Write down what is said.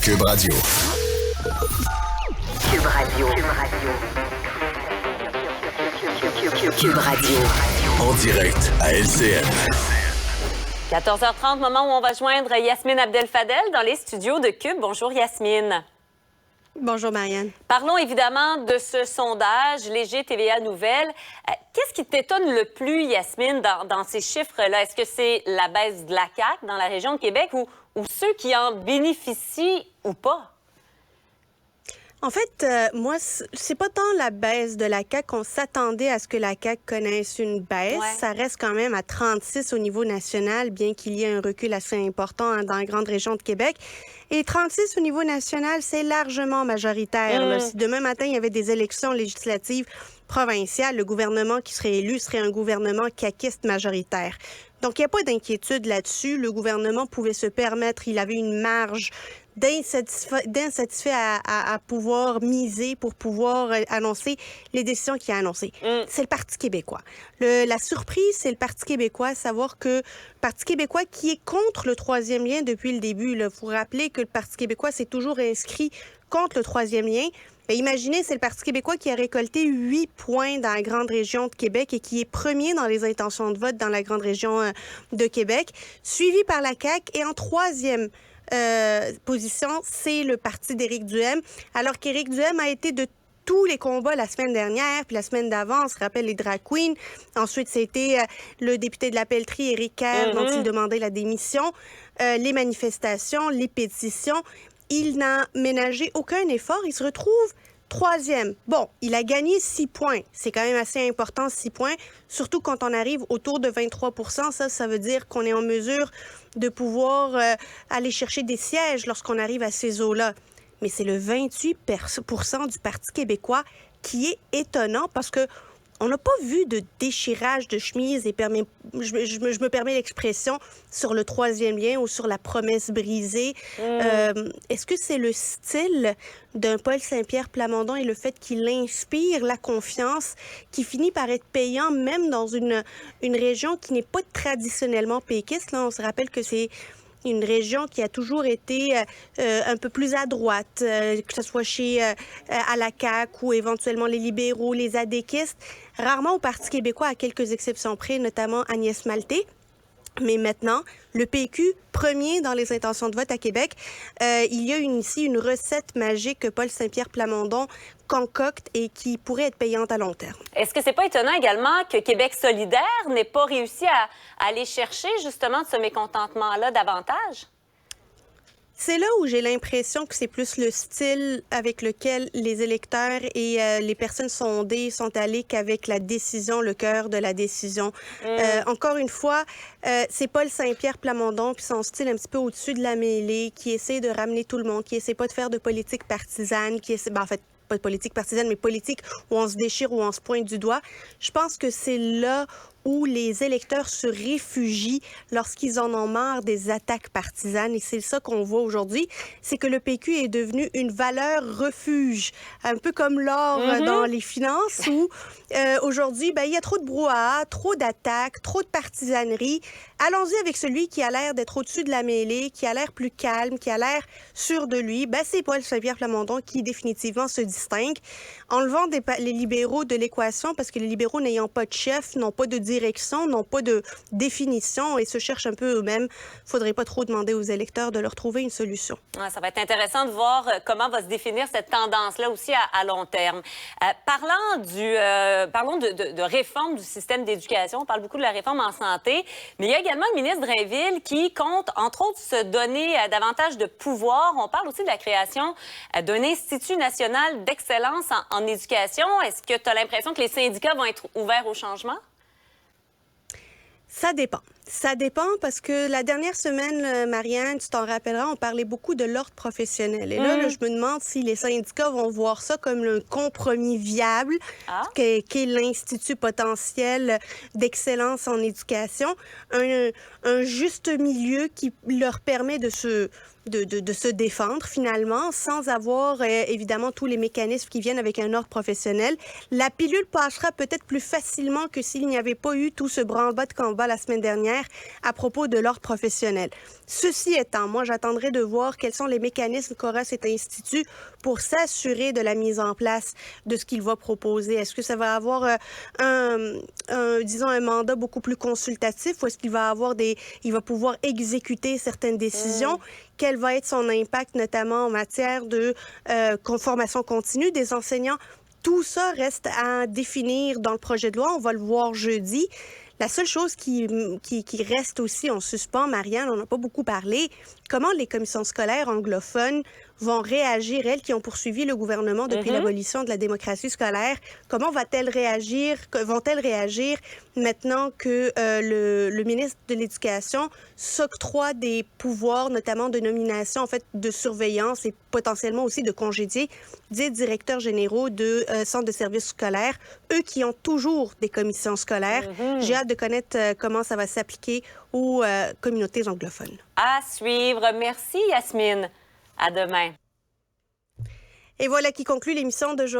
Cube Radio. Cube Radio. Cube Radio. Cube Radio. En direct à LCN. 14h30, moment où on va joindre Yasmine Abdel-Fadel dans les studios de Cube. Bonjour Yasmine. Bonjour Marianne. Parlons évidemment de ce sondage Léger TVA Nouvelles. Qu'est-ce qui t'étonne le plus, Yasmine, dans ces chiffres-là? Est-ce que c'est la baisse de la CAQ dans la région de Québec ou ceux qui en bénéficient ou pas? En fait, moi, c'est pas tant la baisse de la CAQ qu'on s'attendait à ce que la CAQ connaisse une baisse. Ouais. Ça reste quand même à 36 au niveau national, bien qu'il y ait un recul assez important dans la grande région de Québec. Et 36 au niveau national, c'est largement majoritaire. Là. Si demain matin, il y avait des élections législatives provinciales, le gouvernement qui serait élu serait un gouvernement caquiste majoritaire. Donc, il n'y a pas d'inquiétude là-dessus. Le gouvernement pouvait se permettre, il avait une marge d'insatisfait à pouvoir miser pour pouvoir annoncer les décisions qu'il a annoncées. C'est le Parti québécois. La surprise, c'est le Parti québécois, savoir que le Parti québécois qui est contre le troisième lien depuis le début. Il faut rappeler que le Parti québécois s'est toujours inscrit contre le troisième lien. Bien, imaginez, c'est le Parti québécois qui a récolté 8 points dans la grande région de Québec et qui est premier dans les intentions de vote dans la grande région de Québec, suivi par la CAQ. Et en troisième position, c'est le parti d'Éric Duhaime, alors qu'Éric Duhaime a été de tous les combats la semaine dernière, puis la semaine d'avant, on se rappelle les drag queens. Ensuite, c'était le député de la Pelletrie, Éric Kerr, dont il demandait la démission, les manifestations, les pétitions. Il n'a ménagé aucun effort. Il se retrouve troisième. Bon, il a gagné 6 points. C'est quand même assez important, 6 points. Surtout quand on arrive autour de 23 %. Ça veut dire qu'on est en mesure de pouvoir aller chercher des sièges lorsqu'on arrive à ces eaux-là. Mais c'est le 28 % du Parti québécois qui est étonnant parce que on n'a pas vu de déchirage de chemise, et je me permets l'expression, sur le troisième lien ou sur la promesse brisée. Est-ce que c'est le style d'un Paul Saint-Pierre Plamondon et le fait qu'il inspire la confiance qui finit par être payant même dans une région qui n'est pas traditionnellement péquiste? Là, on se rappelle que c'est une région qui a toujours été un peu plus à droite, que ce soit à la CAQ ou éventuellement les libéraux, les adéquistes. Rarement au Parti québécois, à quelques exceptions près, notamment Agnès Maltais. Mais maintenant, le PQ, premier dans les intentions de vote à Québec, il y a ici une recette magique que Paul Saint-Pierre Plamondon concocte et qui pourrait être payante à long terme. Est-ce que c'est pas étonnant également que Québec solidaire n'ait pas réussi à aller chercher justement de ce mécontentement-là davantage? C'est là où j'ai l'impression que c'est plus le style avec lequel les électeurs et les personnes sondées sont allés qu'avec la décision, le cœur de la décision. Encore une fois, c'est Paul Saint-Pierre Plamondon puis son style un petit peu au-dessus de la mêlée qui essaie de ramener tout le monde, qui essaie pas de faire de politique partisane, qui essaie, en fait, pas de politique partisane, mais politique où on se déchire, où on se pointe du doigt. Je pense que c'est là où les électeurs se réfugient lorsqu'ils en ont marre des attaques partisanes. Et c'est ça qu'on voit aujourd'hui, c'est que le PQ est devenu une valeur refuge, un peu comme l'or dans les finances, où aujourd'hui, il y a trop de brouhaha, trop d'attaques, trop de partisanerie. Allons-y avec celui qui a l'air d'être au-dessus de la mêlée, qui a l'air plus calme, qui a l'air sûr de lui. C'est Paul Saint-Pierre Plamondon qui définitivement se distingue. Enlevant les libéraux de l'équation, parce que les libéraux n'ayant pas de chef, n'ont pas de direction, n'ont pas de définition et se cherchent un peu eux-mêmes. Il ne faudrait pas trop demander aux électeurs de leur trouver une solution. Ouais, ça va être intéressant de voir comment va se définir cette tendance-là aussi à long terme. Parlons de réforme du système d'éducation. On parle beaucoup de la réforme en santé, mais il y a également le ministre Drainville qui compte, entre autres, se donner davantage de pouvoir. On parle aussi de la création d'un Institut national d'excellence en éducation. Est-ce que tu as l'impression que les syndicats vont être ouverts au changement? Ça dépend. Ça dépend parce que la dernière semaine, Marianne, tu t'en rappelleras, on parlait beaucoup de l'ordre professionnel. Et là, je me demande si les syndicats vont voir ça comme un compromis viable, qu'est l'Institut potentiel d'excellence en éducation, un juste milieu qui leur permet de se défendre finalement sans avoir évidemment tous les mécanismes qui viennent avec un ordre professionnel. La pilule passera peut-être plus facilement que s'il n'y avait pas eu tout ce branle-bas de combat la semaine dernière fonctionnaires à propos de l'ordre professionnel. Ceci étant, moi, j'attendrai de voir quels sont les mécanismes qu'aura cet institut pour s'assurer de la mise en place de ce qu'il va proposer. Est-ce que ça va avoir un mandat beaucoup plus consultatif ou est-ce qu'il va il va pouvoir exécuter certaines décisions? Quel va être son impact, notamment en matière de formation continue des enseignants? Tout ça reste à définir dans le projet de loi. On va le voir jeudi. La seule chose qui reste aussi en suspens, Marianne, on n'a pas beaucoup parlé, comment les commissions scolaires anglophones vont réagir, elles qui ont poursuivi le gouvernement depuis l'abolition de la démocratie scolaire. Comment vont-elles réagir maintenant que le ministre de l'Éducation s'octroie des pouvoirs, notamment de nomination, en fait, de surveillance et potentiellement aussi de congédier des directeurs généraux de centres de services scolaires, eux qui ont toujours des commissions scolaires. J'ai hâte de connaître comment ça va s'appliquer aux communautés anglophones. À suivre. Merci, Yasmine. À demain. Et voilà qui conclut l'émission d'aujourd'hui.